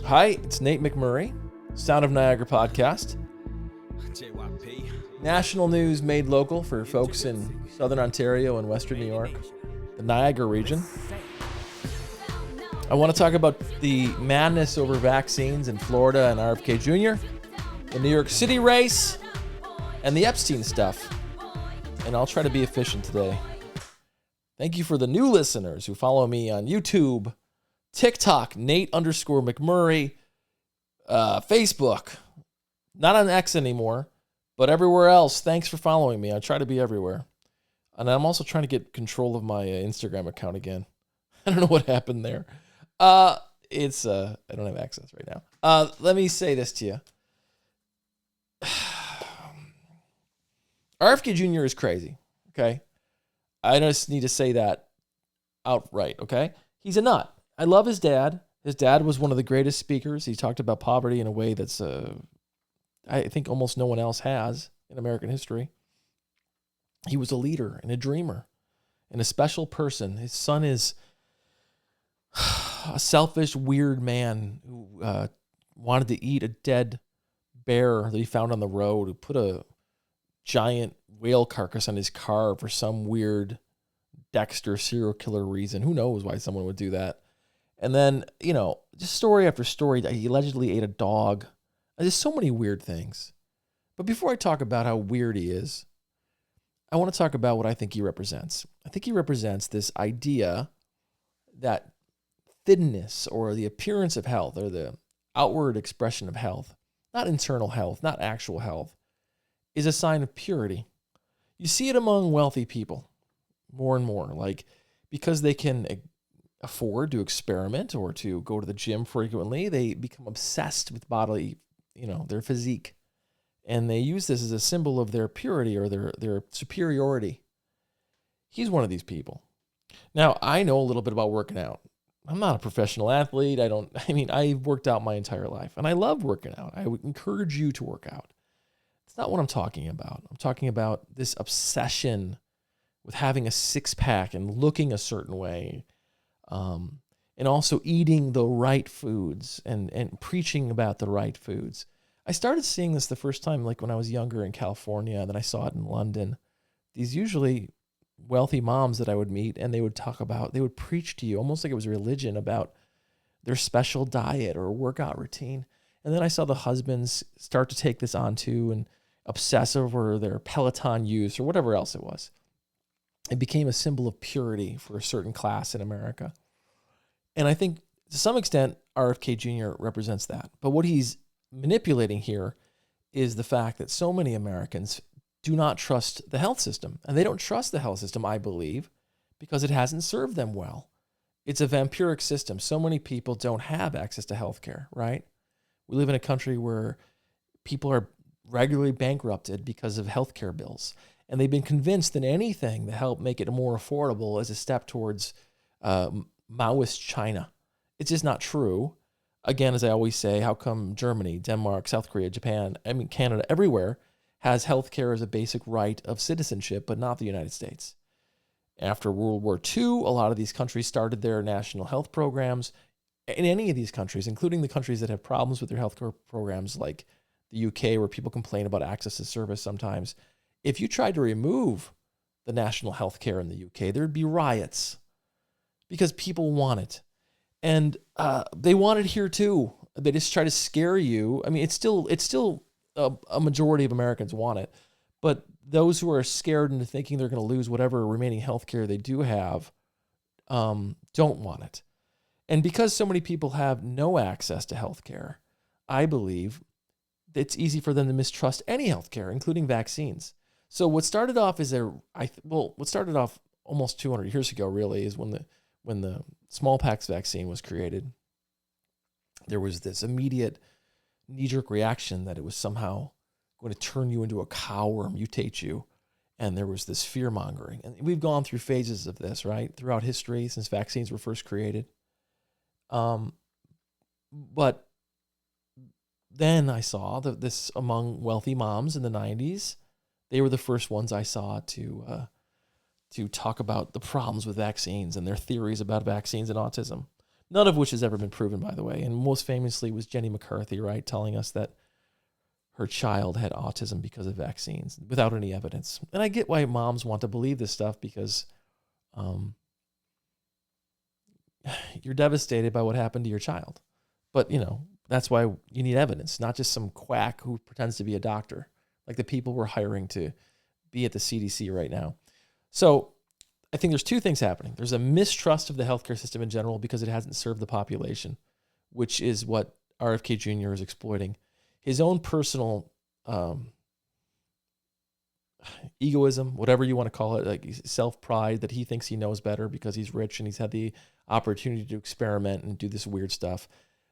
Hi, it's Nate McMurray, Sound of Niagara podcast. National news made local for folks in Southern Ontario and Western New York, the Niagara region. I want to talk about the madness over vaccines in Florida and RFK Jr., the New York City race, and the Epstein stuff. And I'll try to be efficient today. Thank you for the new listeners who follow me on YouTube, TikTok, Nate_McMurray, Facebook, not on X anymore, but everywhere else. Thanks for following me. I try to be everywhere. And I'm also trying to get control of my Instagram account again. I don't know what happened there. I don't have access right now. Let me say this to you. RFK Jr. is crazy, okay? I just need to say that outright, okay? He's a nut. I love his dad. His dad was one of the greatest speakers. He talked about poverty in a way that's, I think almost no one else has in American history. He was a leader and a dreamer and a special person. His son is a selfish, weird man who wanted to eat a dead bear that he found on the road, who put a giant whale carcass on his car for some weird Dexter serial killer reason. Who knows why someone would do that? And then, just story after story, he allegedly ate a dog. There's so many weird things. But before I talk about how weird he is, I want to talk about what I think he represents. I think he represents this idea that thinness or the appearance of health or the outward expression of health, not internal health, not actual health, is a sign of purity. You see it among wealthy people more and more, like because they can afford to experiment or to go to the gym frequently, they become obsessed with bodily, their physique. And they use this as a symbol of their purity or their superiority. He's one of these people. Now, I know a little bit about working out. I'm not a professional athlete. I've worked out my entire life and I love working out. I would encourage you to work out. It's not what I'm talking about. I'm talking about this obsession with having a six-pack and looking a certain way, and also eating the right foods and preaching about the right foods. I started seeing this the first time like when I was younger in California, and then I saw it in London. These usually wealthy moms that I would meet, and they would preach to you almost like it was religion about their special diet or workout routine. And then I saw the husbands start to take this on too and obsess over their Peloton use or whatever else it was. It became a symbol of purity for a certain class in America. And I think to some extent, RFK Jr. represents that. But what he's manipulating here is the fact that so many Americans do not trust the health system. And they don't trust the health system, I believe, because it hasn't served them well. It's a vampiric system. So many people don't have access to health care, right? We live in a country where people are regularly bankrupted because of healthcare bills. And they've been convinced that anything to help make it more affordable is a step towards Maoist China. It's just not true. Again, as I always say, how come Germany, Denmark, South Korea, Japan, Canada, everywhere has healthcare as a basic right of citizenship, but not the United States? After World War II, a lot of these countries started their national health programs. In any of these countries, including the countries that have problems with their healthcare programs like the UK, where people complain about access to service sometimes, if you tried to remove the national health care in the UK, there'd be riots because people want it. And they want it here too. They just try to scare you. I mean, it's still a majority of Americans want it, but those who are scared into thinking they're going to lose whatever remaining health care they do have don't want it. And because so many people have no access to health care, I believe it's easy for them to mistrust any health care, including vaccines. So what started off almost 200 years ago, really, is when the smallpox vaccine was created. There was this immediate knee-jerk reaction that it was somehow going to turn you into a cow or mutate you. And there was this fear-mongering. And we've gone through phases of this, right, throughout history since vaccines were first created. But then I saw this among wealthy moms in the 90s. They were the first ones I saw to talk about the problems with vaccines and their theories about vaccines and autism. none of which has ever been proven, by the way. And most famously was Jenny McCarthy, right, telling us that her child had autism because of vaccines without any evidence. And I get why moms want to believe this stuff because you're devastated by what happened to your child. But, that's why you need evidence, not just some quack who pretends to be a doctor, like the people we're hiring to be at the CDC right now. So I think there's two things happening. There's a mistrust of the healthcare system in general because it hasn't served the population, which is what RFK Jr. is exploiting. His own personal egoism, whatever you want to call it, like self-pride that he thinks he knows better because he's rich and he's had the opportunity to experiment and do this weird stuff.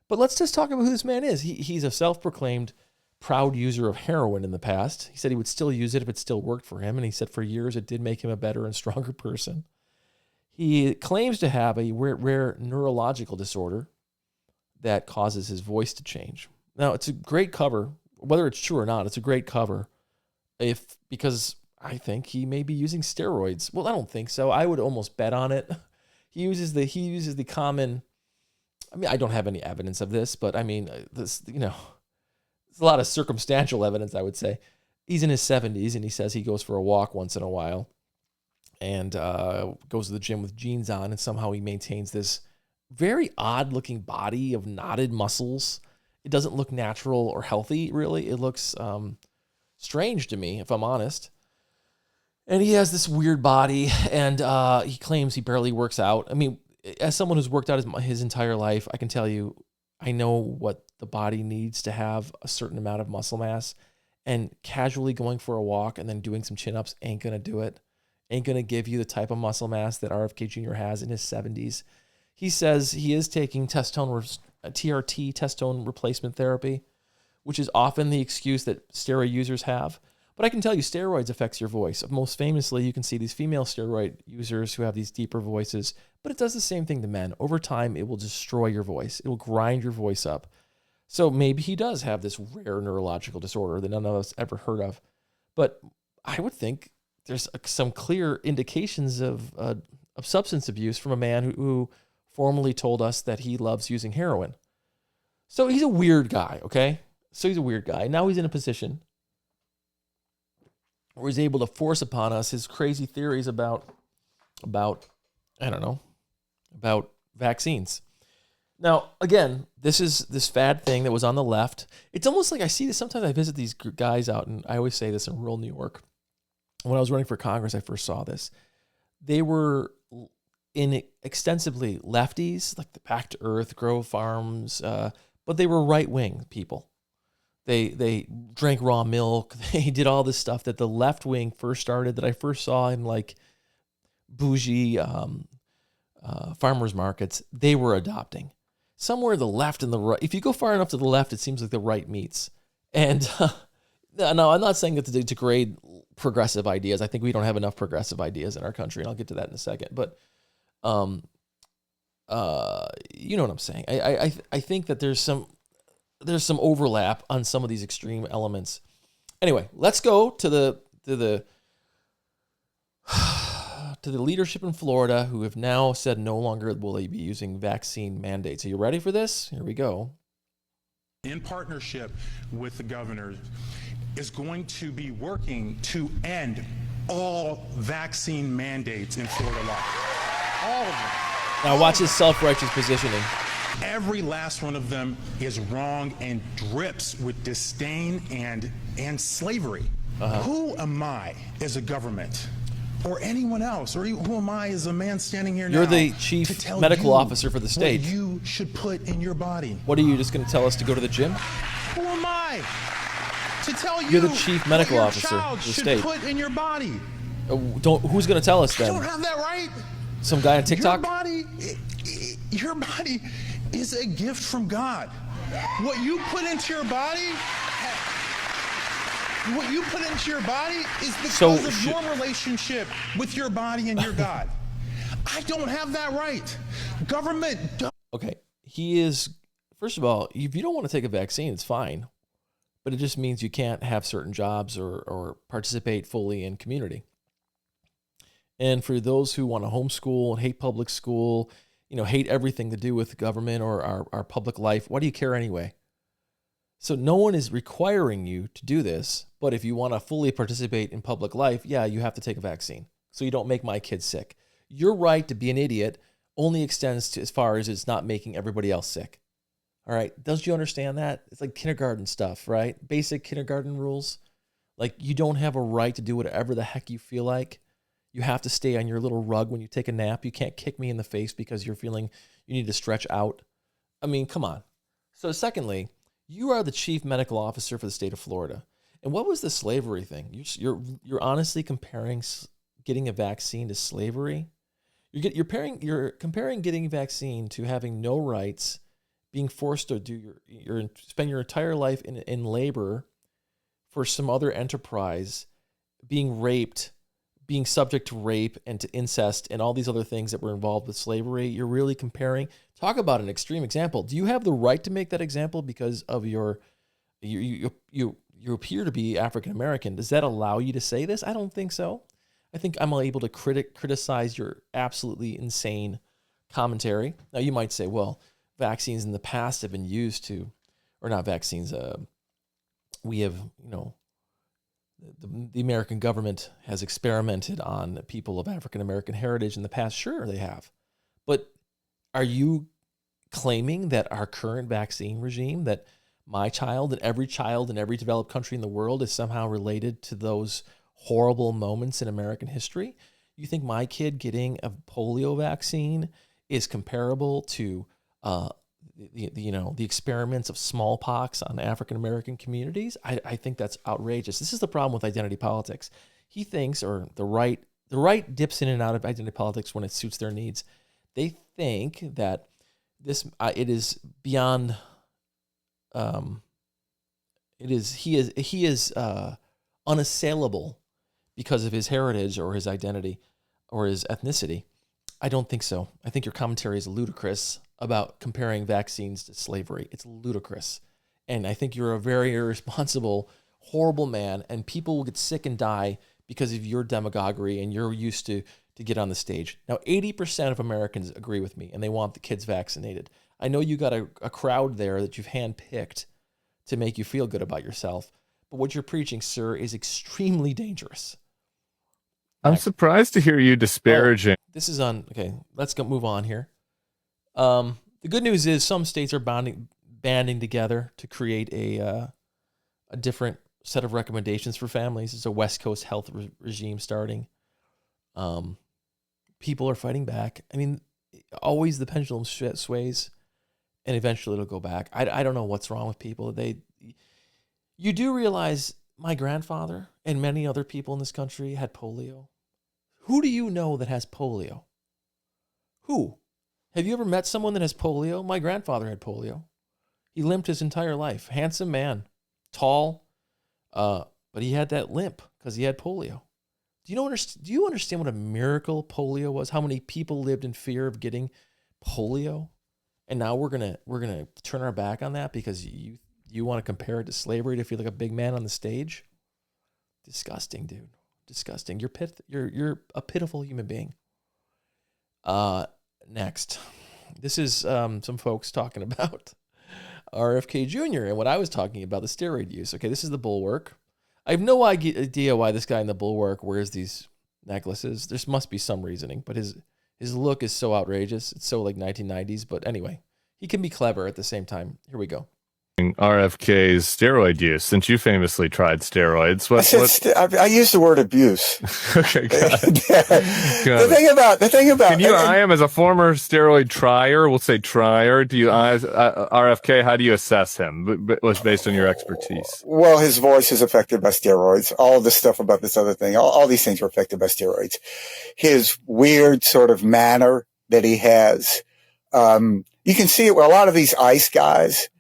But let's just talk about who this man is. He's a self-proclaimed proud user of heroin in the past. He said he would still use it if it still worked for him. And he said for years it did make him a better and stronger person. He claims to have a rare neurological disorder that causes his voice to change. Now, it's a great cover. Whether it's true or not, it's a great cover because I think he may be using steroids. Well, I don't think so. I would almost bet on it. He uses the common... I mean, I don't have any evidence of this, but I mean, there's a lot of circumstantial evidence, I would say. He's in his 70s, and he says he goes for a walk once in a while and goes to the gym with jeans on, and somehow he maintains this very odd-looking body of knotted muscles. It doesn't look natural or healthy, really. It looks strange to me, if I'm honest. And he has this weird body, and he claims he barely works out. I mean, as someone who's worked out his entire life, I can tell you, I know what the body needs to have a certain amount of muscle mass, and casually going for a walk and then doing some chin-ups ain't going to do it. Ain't going to give you the type of muscle mass that RFK Jr. has in his 70s. He says he is taking TRT, testone replacement therapy, which is often the excuse that steroid users have. But I can tell you, steroids affects your voice. Most famously, you can see these female steroid users who have these deeper voices, but it does the same thing to men. Over time, it will destroy your voice. It will grind your voice up. So maybe he does have this rare neurological disorder that none of us ever heard of. But I would think there's some clear indications of substance abuse from a man who formerly told us that he loves using heroin. So he's a weird guy, okay? So he's a weird guy. Now he's in a position where he's able to force upon us his crazy theories about vaccines. Now, again, this is this fad thing that was on the left. It's almost like I see this. Sometimes I visit these guys out, and I always say this in rural New York. When I was running for Congress, I first saw this. They were extensively lefties, like the Back to Earth, Grove Farms, but they were right-wing people. They drank raw milk. They did all this stuff that the left wing first started, that I first saw in like bougie farmers markets. They were adopting. Somewhere the left and the right. If you go far enough to the left, it seems like the right meets. And no, I'm not saying that to degrade progressive ideas. I think we don't have enough progressive ideas in our country, and I'll get to that in a second. But you know what I'm saying. I think that there's some overlap on some of these extreme elements. Anyway, let's go to the leadership in Florida who have now said no longer will they be using vaccine mandates. Are you ready for this? Here we go. In partnership with the governor, is going to be working to end all vaccine mandates in Florida law. All of them. Now watch his self-righteous positioning. Every last one of them is wrong and drips with disdain and slavery. Who am I as a government or anyone else, or who am I as a man standing here now? You're the chief medical officer for the state. What you should put in your body. What are you just going to tell us to go to the gym? Who am I to tell you? You're the chief medical officer of the state. Put in your body. Who's going to tell us then? You don't have that right. Some guy on TikTok? Your body is a gift from God. What you put into your body is because of your relationship with your body and your God. I don't have that right. Government don't. Okay, he is, first of all, if you don't want to take a vaccine, it's fine. But it just means you can't have certain jobs or participate fully in community. And for those who want to homeschool and hate public school, hate everything to do with government or our public life. Why do you care anyway? So no one is requiring you to do this, but if you want to fully participate in public life, yeah, you have to take a vaccine so you don't make my kids sick. Your right to be an idiot only extends to as far as it's not making everybody else sick. All right. Don't you understand that? It's like kindergarten stuff, right? Basic kindergarten rules. Like, you don't have a right to do whatever the heck you feel like. You have to stay on your little rug when you take a nap. You can't kick me in the face because you're feeling you need to stretch out. I mean, come on. So secondly, you are the chief medical officer for the state of Florida. And what was the slavery thing? You're honestly comparing getting a vaccine to slavery? You're comparing getting a vaccine to having no rights, being forced to do spend your entire life in labor for some other enterprise, being raped, being subject to rape and to incest and all these other things that were involved with slavery. You're really comparing. Talk about an extreme example. Do you have the right to make that example because of you appear to be African American? Does that allow you to say this? I don't think so. I think I'm able to criticize your absolutely insane commentary. Now, you might say, well, vaccines in the past have been used to, or not vaccines, we have, the American government has experimented on people of African American heritage in the past. Sure, they have. But are you claiming that our current vaccine regime, that my child and every developed country in the world is somehow related to those horrible moments in American history? You think my kid getting a polio vaccine is comparable to the experiments of smallpox on African American communities? I think that's outrageous. This is the problem with identity politics. He thinks, or the right dips in and out of identity politics when it suits their needs. They think that it is beyond. He is unassailable because of his heritage or his identity or his ethnicity. I don't think so. I think your commentary is ludicrous about comparing vaccines to slavery. It's ludicrous. And I think you're a very irresponsible, horrible man, and people will get sick and die because of your demagoguery, and you're used to get on the stage. Now, 80% of Americans agree with me, and they want the kids vaccinated. I know you got a crowd there that you've handpicked to make you feel good about yourself, but what you're preaching, sir, is extremely dangerous. I'm surprised to hear you disparaging. This is on. Okay, let's move on here. The good news is some states are banding together to create a different set of recommendations for families. It's a West Coast health regime starting. People are fighting back. I mean, always the pendulum sways, and eventually it'll go back. I don't know what's wrong with people. You do realize my grandfather and many other people in this country had polio. Who do you know that has polio? Who? Have you ever met someone that has polio? My grandfather had polio. He limped his entire life. Handsome man, tall, but he had that limp because he had polio. Do you understand what a miracle polio was? How many people lived in fear of getting polio? And now we're gonna turn our back on that because you want to compare it to slavery to feel like a big man on the stage? Disgusting, dude. Disgusting. You're a pitiful human being. Next, this is some folks talking about RFK Jr. and what I was talking about, the steroid use. Okay, this is the Bulwark. I have no idea why this guy in the Bulwark wears these necklaces. There must be some reasoning, but his look is so outrageous. It's so like 1990s. But anyway, he can be clever at the same time. Here we go. RFK's steroid use, since you famously tried steroids. I use the word abuse. Okay, got it. The thing about can you eye him as a former steroid trier? We'll say trier. Do you eye RFK? How do you assess him? Was based on your expertise. Well, his voice is affected by steroids. All the stuff about this other thing, all these things are affected by steroids. His weird sort of manner that he has, you can see it with a lot of these ICE guys.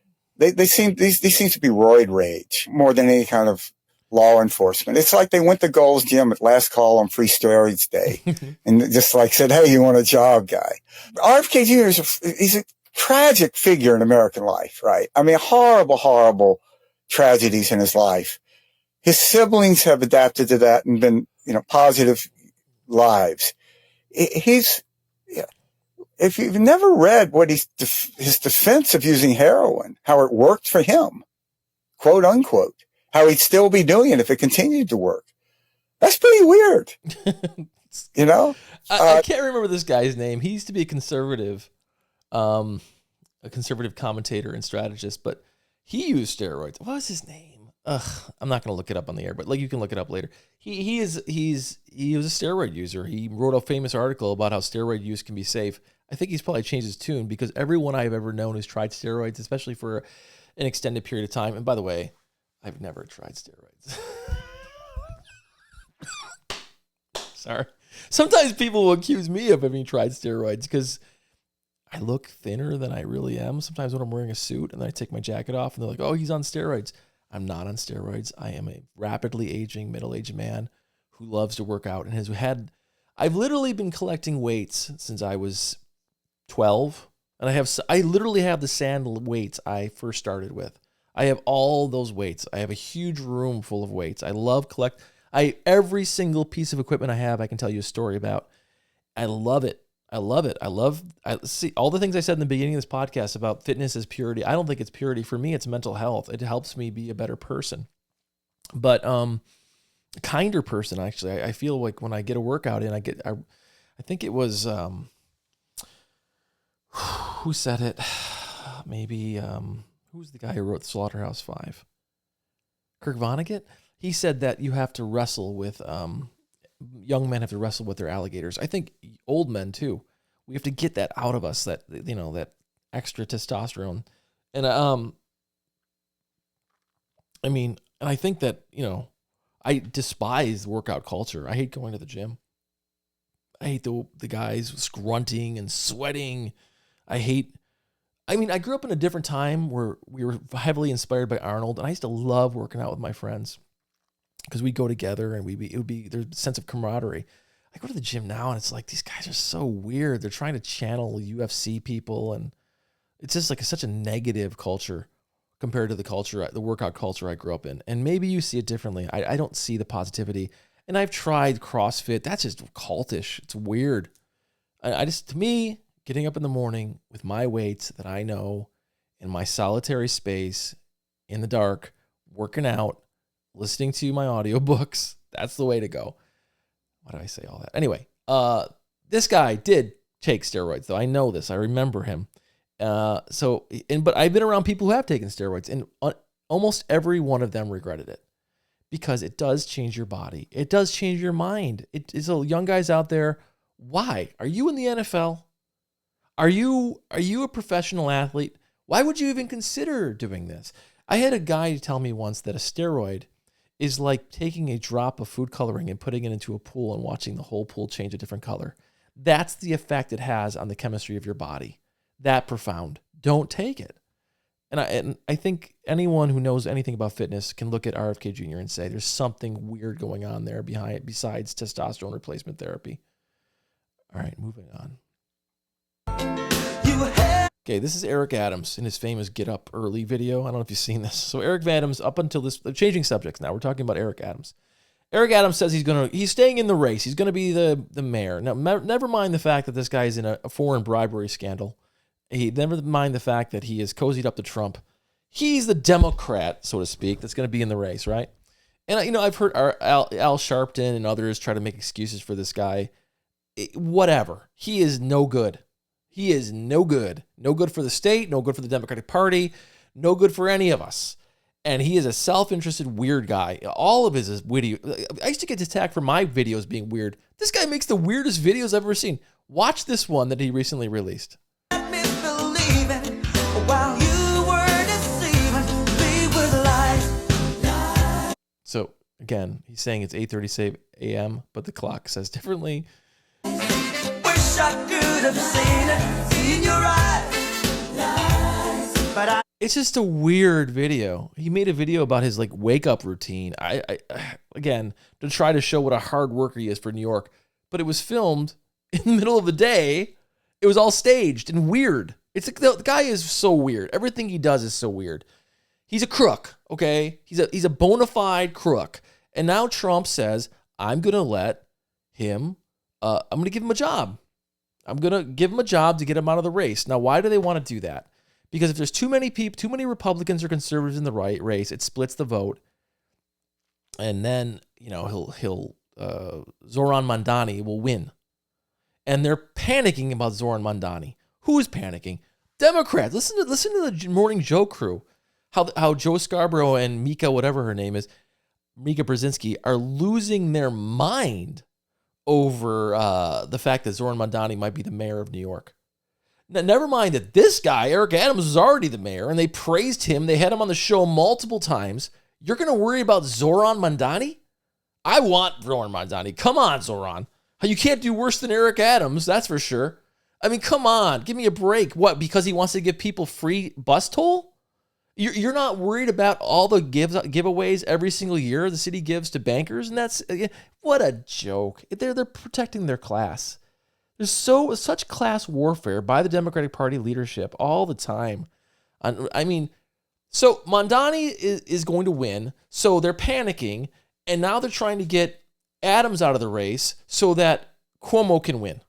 These seem to be roid rage more than any kind of law enforcement. It's like they went to Gold's Gym at last call on Free Steroids Day and just like said, "Hey, you want a job, guy?" RFK Jr. He's a tragic figure in American life, right? I mean, horrible tragedies in his life. His siblings have adapted to that and been, positive lives. if you've never read what his defense of using heroin, how it worked for him, quote unquote, how he'd still be doing it if it continued to work. That's pretty weird. You know? I can't remember this guy's name. He used to be a conservative commentator and strategist, but he used steroids. What was his name? I'm not going to look it up on the air, but like you can look it up later. He was a steroid user. He wrote a famous article about how steroid use can be safe. I think he's probably changed his tune because everyone I've ever known who's tried steroids, especially for an extended period of time. And by the way, I've never tried steroids. Sorry. Sometimes people will accuse me of having tried steroids because I look thinner than I really am. Sometimes when I'm wearing a suit and then I take my jacket off and they're like, oh, he's on steroids. I'm not on steroids. I am a rapidly aging, middle-aged man who loves to work out and I've literally been collecting weights since I was 12. And I literally have the sand weights I first started with. I have all those weights. I have a huge room full of weights. I love every single piece of equipment I have, I can tell you a story about. I love it. I see all the things I said in the beginning of this podcast about fitness as purity. I don't think it's purity. For me, it's mental health. It helps me be a better person. But a kinder person, actually. I feel like when I get a workout in, I think it was who said it? Maybe who's the guy who wrote Slaughterhouse-5? Kurt Vonnegut? He said that you have to wrestle with young men have to wrestle with their alligators. I think old men too. We have to get that out of us, that extra testosterone. And I think that, I despise workout culture. I hate going to the gym. I hate the guys grunting and sweating. I grew up in a different time where we were heavily inspired by Arnold, and I used to love working out with my friends because we'd go together and there's a sense of camaraderie. I go to the gym now and it's like, these guys are so weird. They're trying to channel UFC people, and it's just like such a negative culture compared to the workout culture I grew up in. And maybe you see it differently. I don't see the positivity. And I've tried CrossFit. That's just cultish. It's weird. To me, getting up in the morning with my weights that I know in my solitary space in the dark, working out, listening to my audiobooks, that's the way to go. Why did I say all that? Anyway, this guy did take steroids, though. I know this. I remember him. But I've been around people who have taken steroids, and almost every one of them regretted it because it does change your body. It does change your mind. So young guys out there, why? Are you in the NFL? Are you a professional athlete? Why would you even consider doing this? I had a guy tell me once that a steroid is like taking a drop of food coloring and putting it into a pool and watching the whole pool change a different color. That's the effect it has on the chemistry of your body. That profound. Don't take it. And I think anyone who knows anything about fitness can look at RFK Jr. and say there's something weird going on there besides testosterone replacement therapy. All right, moving on. Okay, this is Eric Adams in his famous Get Up Early video. I don't know if you've seen this. So Eric Adams, up until this, changing subjects now. We're talking about Eric Adams. Eric Adams says he's staying in the race. He's going to be the mayor. Now, never mind the fact that this guy is in a foreign bribery scandal. Never mind the fact that he has cozied up to Trump. He's the Democrat, so to speak, that's going to be in the race, right? And, I've heard Al Sharpton and others try to make excuses for this guy. Whatever. He is no good. He is no good. No good for the state, no good for the Democratic Party, no good for any of us. And he is a self-interested weird guy. All of his is witty. I used to get attacked for my videos being weird. This guy makes the weirdest videos I've ever seen. Watch this one that he recently released. So, again, he's saying it's 8:30 a.m., but the clock says differently. I could have seen it in your eyes, but it's just a weird video. He made a video about his wake up routine. I again, to try to show what a hard worker he is for New York, but it was filmed in the middle of the day. It was all staged and weird. The guy is so weird. Everything he does is so weird. He's a crook, okay? He's a bona fide crook. And now Trump says, I'm going to let him I'm going to give him a job. I'm going to give him a job to get him out of the race. Now, why do they want to do that? Because if there's too many people, too many Republicans or conservatives in the right race, it splits the vote. And then, Zohran Mamdani will win. And they're panicking about Zohran Mamdani. Who is panicking? Democrats. Listen to the Morning Joe crew. How Joe Scarborough and Mika, whatever her name is, Mika Brzezinski, are losing their mind over the fact that Zohran Mamdani might be the mayor of New York. Now, never mind that this guy, Eric Adams, was already the mayor, and they praised him. They had him on the show multiple times. You're going to worry about Zohran Mamdani? I want Zohran Mamdani. Come on, Zohran. You can't do worse than Eric Adams, that's for sure. I mean, come on. Give me a break. What, because he wants to give people free bus toll? You're not worried about all the giveaways every single year the city gives to bankers? And that's, what a joke. They're protecting their class. There's such class warfare by the Democratic Party leadership all the time. I mean, so Mamdani is going to win, so they're panicking, and now they're trying to get Adams out of the race so that Cuomo can win.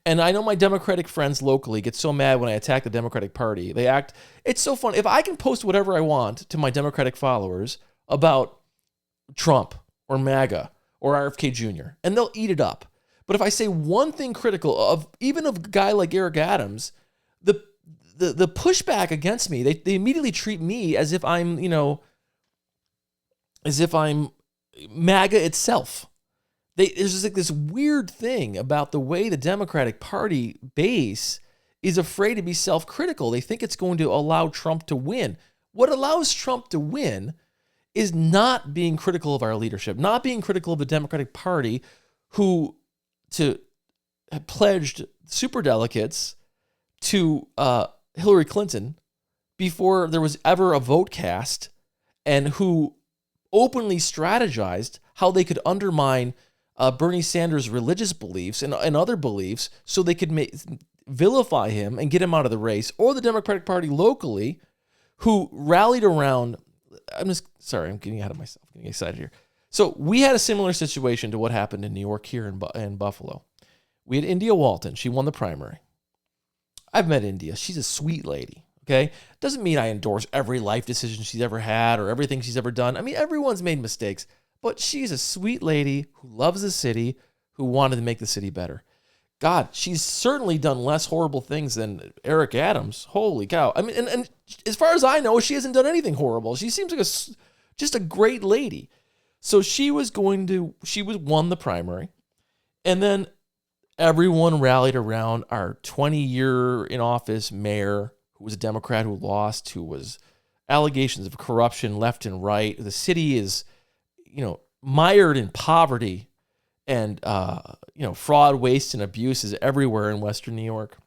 And I know my Democratic friends locally get so mad when I attack the Democratic Party. It's so fun. If I can post whatever I want to my Democratic followers about Trump or MAGA or RFK Jr., and they'll eat it up. But if I say one thing critical of even of a guy like Eric Adams, the pushback against me, they immediately treat me as if I'm MAGA itself. There's just like this weird thing about the way the Democratic Party base is afraid to be self-critical. They think it's going to allow Trump to win. What allows Trump to win is not being critical of our leadership, not being critical of the Democratic Party, who pledged superdelegates to Hillary Clinton before there was ever a vote cast, and who openly strategized how they could undermine Bernie Sanders' religious beliefs and other beliefs so they could vilify him and get him out of the race, or the Democratic Party locally, who rallied around. I'm getting ahead of myself, getting excited here. So we had a similar situation to what happened in New York here in Buffalo. We had India Walton. She won the primary. I've met India. She's a sweet lady, okay? Doesn't mean I endorse every life decision she's ever had or everything she's ever done. I mean, everyone's made mistakes, but she's a sweet lady who loves the city, who wanted to make the city better. God, she's certainly done less horrible things than Eric Adams. Holy cow. I mean, and as far as I know, she hasn't done anything horrible. She seems like just a great lady. So she won the primary, and then everyone rallied around our 20-year in office mayor, who was a Democrat who lost, who was allegations of corruption left and right. The city is, mired in poverty and, fraud, waste, and abuse is everywhere in Western New York.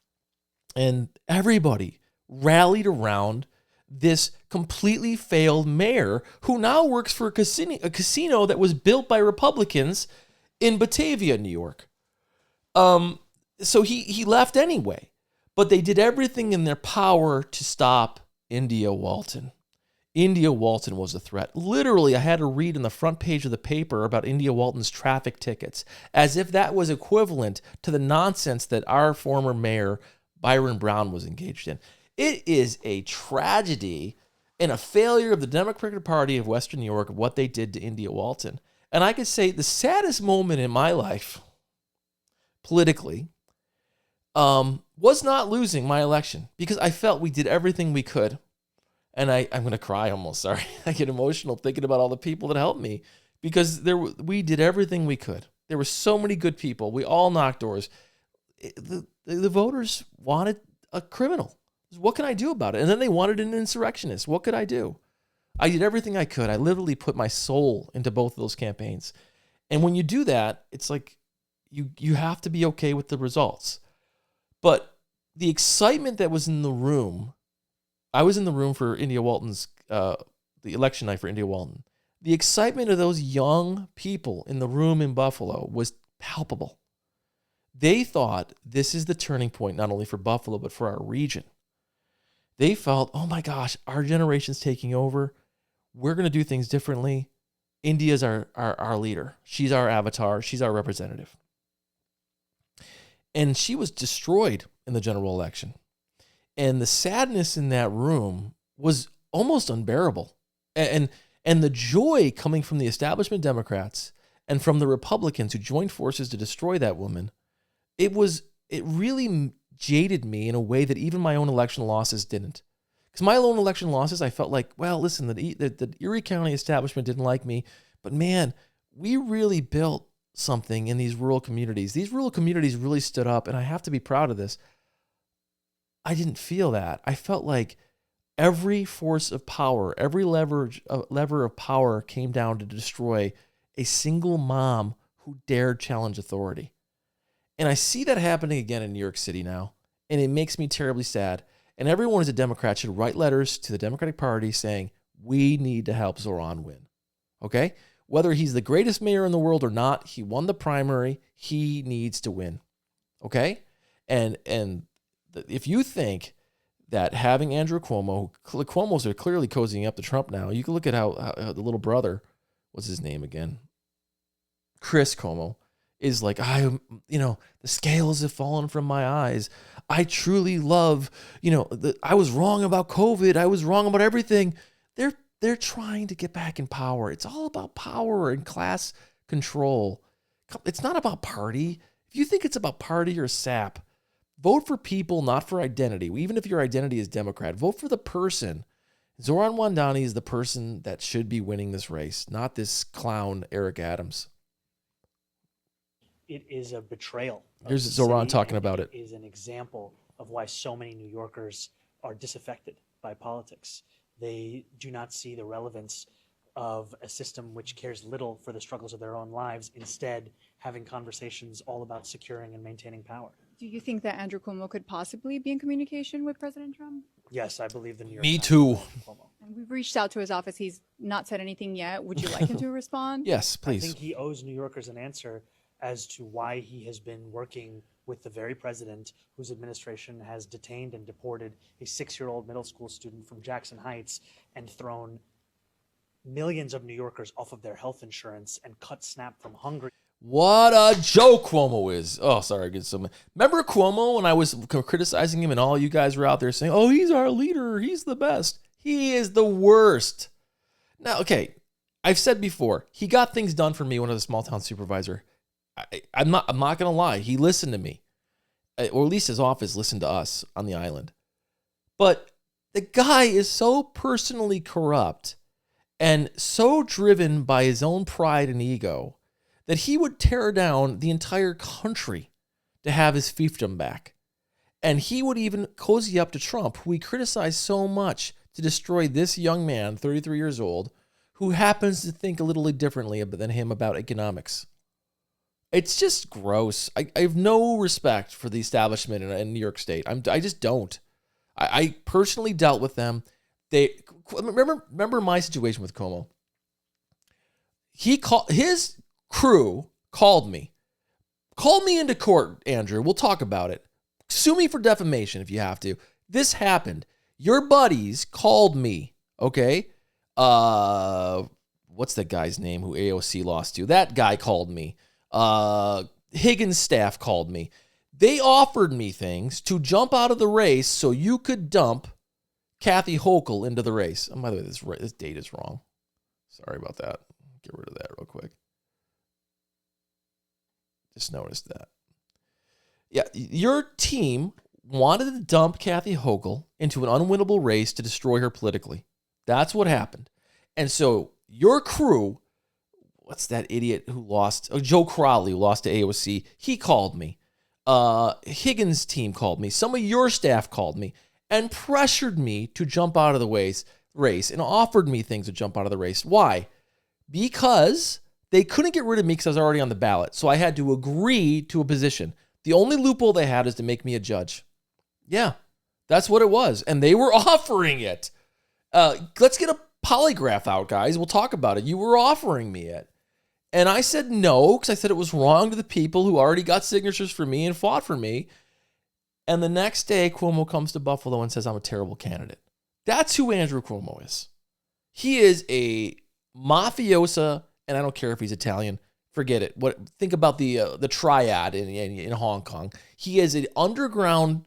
And everybody rallied around this completely failed mayor who now works for a casino that was built by Republicans in Batavia, New York. So he left anyway, but they did everything in their power to stop India Walton. India Walton was a threat. Literally, I had to read on the front page of the paper about India Walton's traffic tickets, as if that was equivalent to the nonsense that our former mayor, Byron Brown, was engaged in. It is a tragedy and a failure of the Democratic Party of Western New York of what they did to India Walton. And I could say the saddest moment in my life, politically, was not losing my election, because I felt we did everything we could. And I'm going to cry almost, sorry. I get emotional thinking about all the people that helped me, because we did everything we could. There were so many good people. We all knocked doors. The voters wanted a criminal. What can I do about it? And then they wanted an insurrectionist. What could I do? I did everything I could. I literally put my soul into both of those campaigns. And when you do that, it's like you have to be okay with the results. But the excitement that was in the room, I was in the room for India Walton's, the election night for India Walton. The excitement of those young people in the room in Buffalo was palpable. They thought this is the turning point, not only for Buffalo, but for our region. They felt, oh my gosh, our generation's taking over. We're going to do things differently. India's our leader. She's our avatar. She's our representative. And she was destroyed in the general election. And the sadness in that room was almost unbearable. And the joy coming from the establishment Democrats and from the Republicans who joined forces to destroy that woman, it really jaded me in a way that even my own election losses didn't. Because my own election losses, I felt like, well, listen, the Erie County establishment didn't like me, but man, we really built something in these rural communities. These rural communities really stood up, and I have to be proud of this. I didn't feel that. I felt like every force of power, every lever of power came down to destroy a single mom who dared challenge authority. And I see that happening again in New York City now, and it makes me terribly sad. And everyone who's a Democrat should write letters to the Democratic Party saying, we need to help Zohran win. Okay? Whether he's the greatest mayor in the world or not, he won the primary. He needs to win. Okay? And if you think that having Andrew Cuomo's are clearly cozying up to Trump now. You can look at how the little brother, what's his name again? Chris Cuomo is like, the scales have fallen from my eyes. I truly love, I was wrong about COVID. I was wrong about everything. They're trying to get back in power. It's all about power and class control. It's not about party. If you think it's about party or sap, vote for people, not for identity. Even if your identity is Democrat, vote for the person. Zohran Mamdani is the person that should be winning this race, not this clown Eric Adams. It is a betrayal. Here's Zohran talking about it. It is an example of why so many New Yorkers are disaffected by politics. They do not see the relevance of a system which cares little for the struggles of their own lives, instead having conversations all about securing and maintaining power. Do you think that Andrew Cuomo could possibly be in communication with President Trump? Yes, I believe the New York Me Times too. Cuomo. And we've reached out to his office. He's not said anything yet. Would you like him to respond? Yes, I please. think he owes New Yorkers an answer as to why he has been working with the very president whose administration has detained and deported a 6-year-old middle school student from Jackson Heights and thrown millions of New Yorkers off of their health insurance and cut SNAP from hungry. What a joke Cuomo is. Oh, sorry. I get so mad. Remember Cuomo when I was criticizing him and all you guys were out there saying, oh, he's our leader. He's the best. He is the worst. Now, okay, I've said before, he got things done for me when I was a small town supervisor. I'm not going to lie. He listened to me, or at least his office listened to us on the island. But the guy is so personally corrupt and so driven by his own pride and ego that he would tear down the entire country to have his fiefdom back. And he would even cozy up to Trump, who he criticized so much to destroy this young man, 33 years old, who happens to think a little differently than him about economics. It's just gross. I have no respect for the establishment in New York State. I just don't. I personally dealt with them. Remember my situation with Cuomo. His crew called me. Call me into court, Andrew. We'll talk about it. Sue me for defamation if you have to. This happened. Your buddies called me, okay? What's that guy's name who AOC lost to? That guy called me. Higgins' staff called me. They offered me things to jump out of the race so you could dump Kathy Hochul into the race. And by the way, this date is wrong. Sorry about that. Get rid of that real quick. Just noticed that. Yeah, your team wanted to dump Kathy Hochul into an unwinnable race to destroy her politically. That's what happened. And so your crew, what's that idiot who lost? Oh, Joe Crowley, who lost to AOC. He called me. Higgins' team called me. Some of your staff called me and pressured me to jump out of the race and offered me things to jump out of the race. Why? Because they couldn't get rid of me because I was already on the ballot. So I had to agree to a position. The only loophole they had is to make me a judge. Yeah, that's what it was. And they were offering it. Let's get a polygraph out, guys. We'll talk about it. You were offering me it. And I said no, because I said it was wrong to the people who already got signatures for me and fought for me. And the next day, Cuomo comes to Buffalo and says I'm a terrible candidate. That's who Andrew Cuomo is. He is a mafiosa, and I don't care if he's Italian, Forget it. Think about the triad in Hong Kong. He is an underground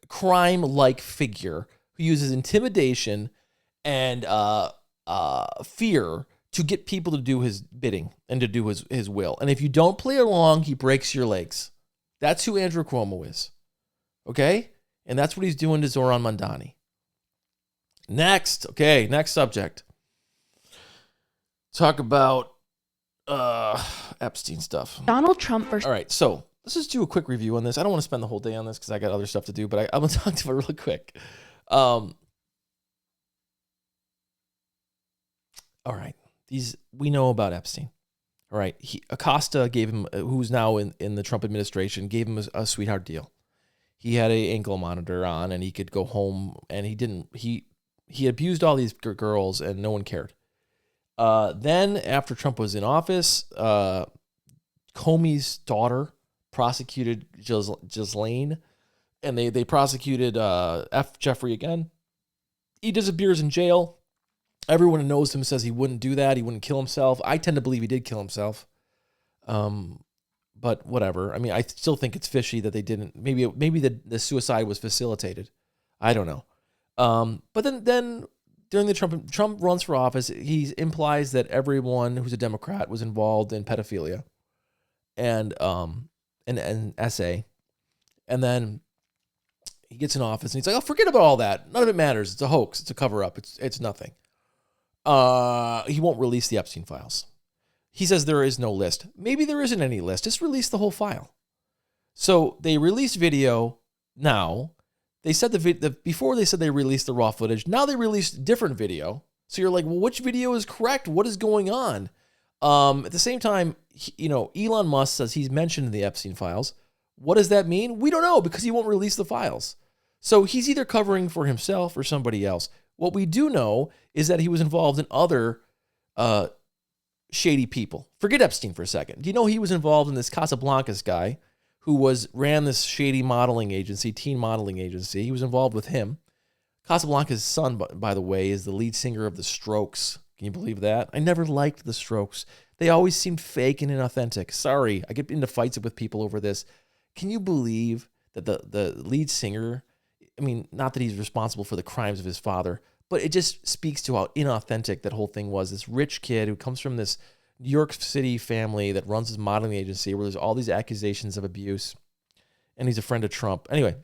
crime-like figure who uses intimidation and fear to get people to do his bidding and to do his will. And if you don't play along, he breaks your legs. That's who Andrew Cuomo is. Okay? And that's what he's doing to Zohran Mamdani. Next subject. Talk about Epstein stuff. Donald Trump versus... All right, so let's just do a quick review on this. I don't want to spend the whole day on this because I got other stuff to do, but I'm going to talk to it really quick. All right, we know about Epstein. All right, Acosta gave him, who's now in the Trump administration, gave him a sweetheart deal. He had an ankle monitor on, and he could go home, and he abused all these girls, and no one cared. Then, after Trump was in office, Comey's daughter prosecuted Ghislaine, and they prosecuted F. Jeffrey again. He disappears in jail. Everyone who knows him says he wouldn't do that. He wouldn't kill himself. I tend to believe he did kill himself. But whatever. I mean, I still think it's fishy that they didn't. Maybe the suicide was facilitated. I don't know. But then during the Trump runs for office, he implies that everyone who's a Democrat was involved in pedophilia and SA. And then he gets in office and he's like, "Oh, forget about all that. None of it matters. It's a hoax. It's a cover-up. It's nothing." He won't release the Epstein files. He says there is no list. Maybe there isn't any list. Just release the whole file. So they released video now. They said before they said they released the raw footage. Now they released different video. So you're like, well, which video is correct? What is going on? At the same time, Elon Musk says he's mentioned in the Epstein files. What does that mean? We don't know because he won't release the files. So he's either covering for himself or somebody else. What we do know is that he was involved in other shady people. Forget Epstein for a second. Do you know he was involved in this Casablancas guy who ran this shady modeling agency, teen modeling agency? He was involved with him. Casablanca's son, by the way, is the lead singer of The Strokes. Can you believe that? I never liked The Strokes. They always seemed fake and inauthentic. Sorry, I get into fights with people over this. Can you believe that the lead singer, I mean, not that he's responsible for the crimes of his father, but it just speaks to how inauthentic that whole thing was. This rich kid who comes from this New York City family that runs this modeling agency where there's all these accusations of abuse, and he's a friend of Trump. Anyway,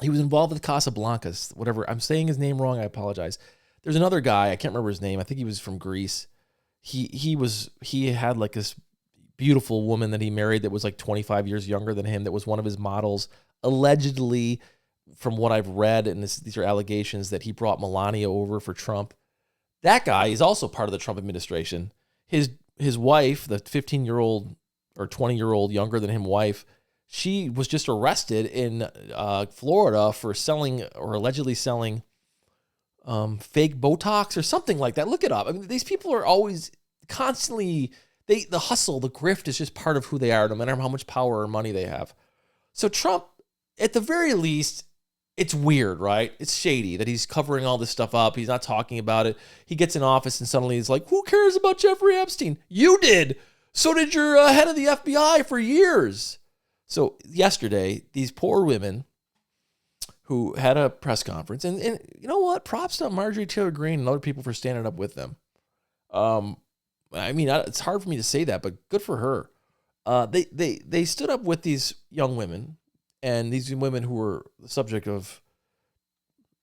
he was involved with Casablancas, whatever. I'm saying his name wrong. I apologize. There's another guy. I can't remember his name. I think he was from Greece. He had like this beautiful woman that he married that was like 25 years younger than him. That was one of his models. Allegedly, from what I've read, and these are allegations, that he brought Melania over for Trump. That guy is also part of the Trump administration. His wife, the 15-year-old or 20-year-old younger than him wife, she was just arrested in Florida for selling or allegedly selling fake Botox or something like that. Look it up. I mean, these people are always constantly, the hustle, the grift is just part of who they are, no matter how much power or money they have. So Trump, at the very least, it's weird, right? It's shady that he's covering all this stuff up. He's not talking about it. He gets in office and suddenly he's like, who cares about Jeffrey Epstein? You did. So did your head of the FBI for years. So yesterday, these poor women who had a press conference, and you know what? Props to Marjorie Taylor Greene and other people for standing up with them. I mean, it's hard for me to say that, but good for her. They stood up with these young women, and these women who were the subject of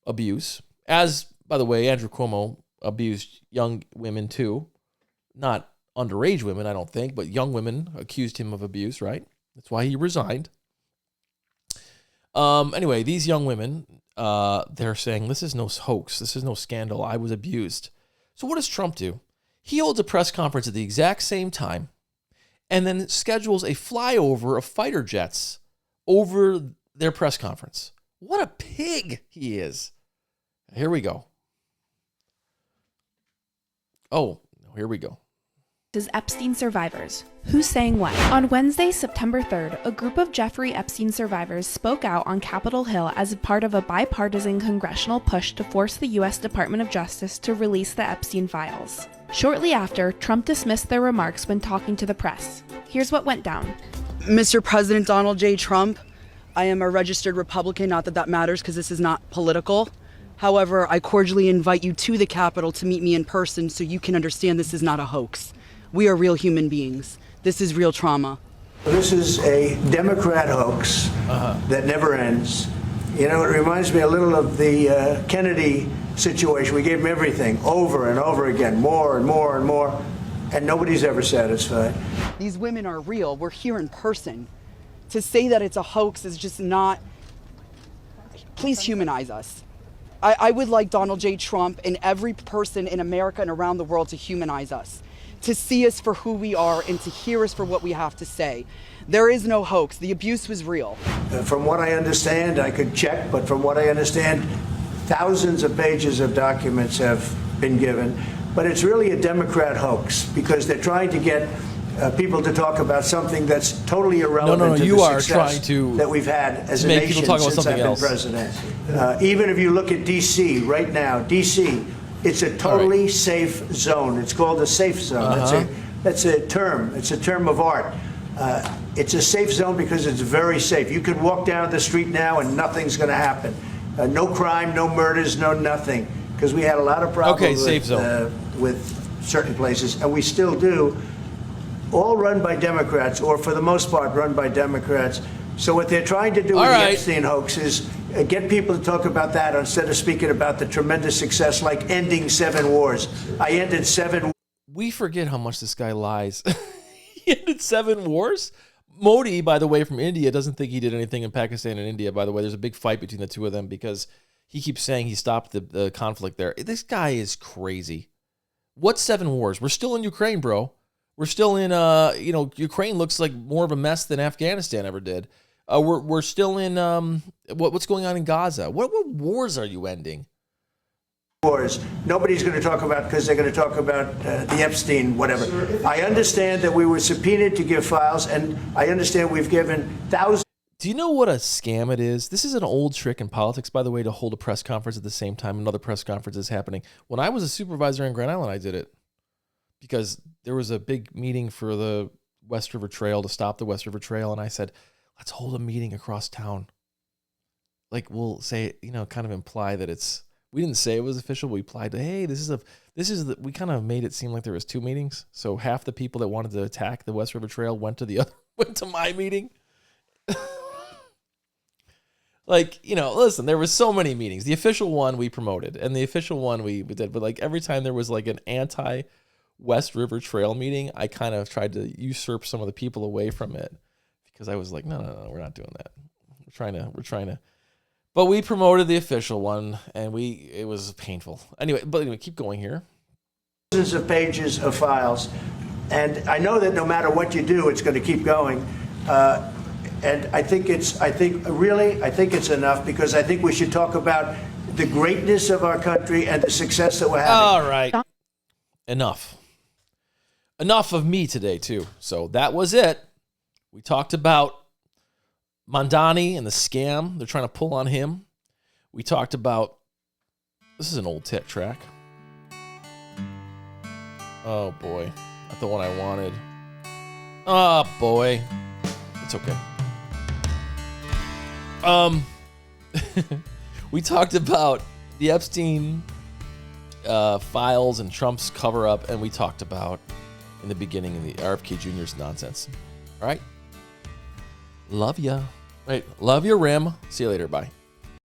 abuse, as, by the way, Andrew Cuomo abused young women too. Not underage women, I don't think, but young women accused him of abuse, right? That's why he resigned. Anyway, these young women, they're saying, this is no hoax. This is no scandal. I was abused. So what does Trump do? He holds a press conference at the exact same time and then schedules a flyover of fighter jets over their press conference. What a pig he is. Here we go. Oh, here we go. is Epstein survivors. Who's saying what? On Wednesday, September 3rd, a group of Jeffrey Epstein survivors spoke out on Capitol Hill as a part of a bipartisan congressional push to force the U.S. Department of Justice to release the Epstein files. Shortly after, Trump dismissed their remarks when talking to the press. Here's what went down. Mr. President Donald J. Trump, I am a registered Republican, not that that matters because this is not political. However, I cordially invite you to the Capitol to meet me in person so you can understand this is not a hoax. We are real human beings. This is real trauma. This is a Democrat hoax that never ends. You know, it reminds me a little of the Kennedy situation. We gave him everything over and over again, more and more and more, and nobody's ever satisfied. These women are real. We're here in person. To say that it's a hoax is just not... Please humanize us. I would like Donald J. Trump and every person in America and around the world to humanize us, to see us for who we are and to hear us for what we have to say. There is no hoax. The abuse was real. From what I understand, I could check, but from what I understand, thousands of pages of documents have been given. But it's really a Democrat hoax because they're trying to get people to talk about something that's totally irrelevant to the success that we've had as a nation since I've been president. Even if you look at D.C. right now, D.C., it's a totally safe zone. It's called a safe zone. That's a term. It's a term of art. It's a safe zone because it's very safe. You can walk down the street now and nothing's going to happen. No crime, no murders, no nothing. Because we had a lot of problems with certain places, and we still do. All run by Democrats, or for the most part run by Democrats. So what they're trying to do with the Epstein hoax is get people to talk about that instead of speaking about the tremendous success like ending 7 wars. I ended 7. We forget how much this guy lies. He ended 7 wars? Modi, by the way, from India, doesn't think he did anything in Pakistan and India, by the way. There's a big fight between the two of them because he keeps saying he stopped the conflict there. This guy is crazy. What 7 wars? We're still in Ukraine, bro. We're still in, Ukraine looks like more of a mess than Afghanistan ever did. We're still in, what's going on in Gaza? What wars are you ending? Wars. Nobody's going to talk about because they're going to talk about the Epstein, whatever. I understand that we were subpoenaed to give files, and I understand we've given thousands. Do you know what a scam it is? This is an old trick in politics, by the way, to hold a press conference at the same time another press conference is happening. When I was a supervisor in Grand Island, I did it. Because there was a big meeting for the West River Trail to stop the West River Trail. And I said, let's hold a meeting across town. Like we'll say, kind of imply that we didn't say it was official. We implied, hey, we kind of made it seem like there was 2 meetings. So half the people that wanted to attack the West River Trail went to my meeting. Listen, there was so many meetings. The official one we promoted and the official one we did. But like every time there was like an West River Trail meeting, I kind of tried to usurp some of the people away from it because I was like, no, we're not doing that. We're trying to, but we promoted the official one and it was painful. Anyway, keep going here. Thousands of pages of files. And I know that no matter what you do, it's going to keep going. And I think it's enough because I think we should talk about the greatness of our country and the success that we're having. All right. Enough of me today, too. So that was it. We talked about Mamdani and the scam they're trying to pull on him. We talked about... This is an old tech track. Oh, boy. Not the one I wanted. Oh, boy. It's okay. We talked about the Epstein files and Trump's cover-up, and we talked about in the beginning of the RFK Jr.'s nonsense. All right? Love ya. Love your rim. See you later. Bye.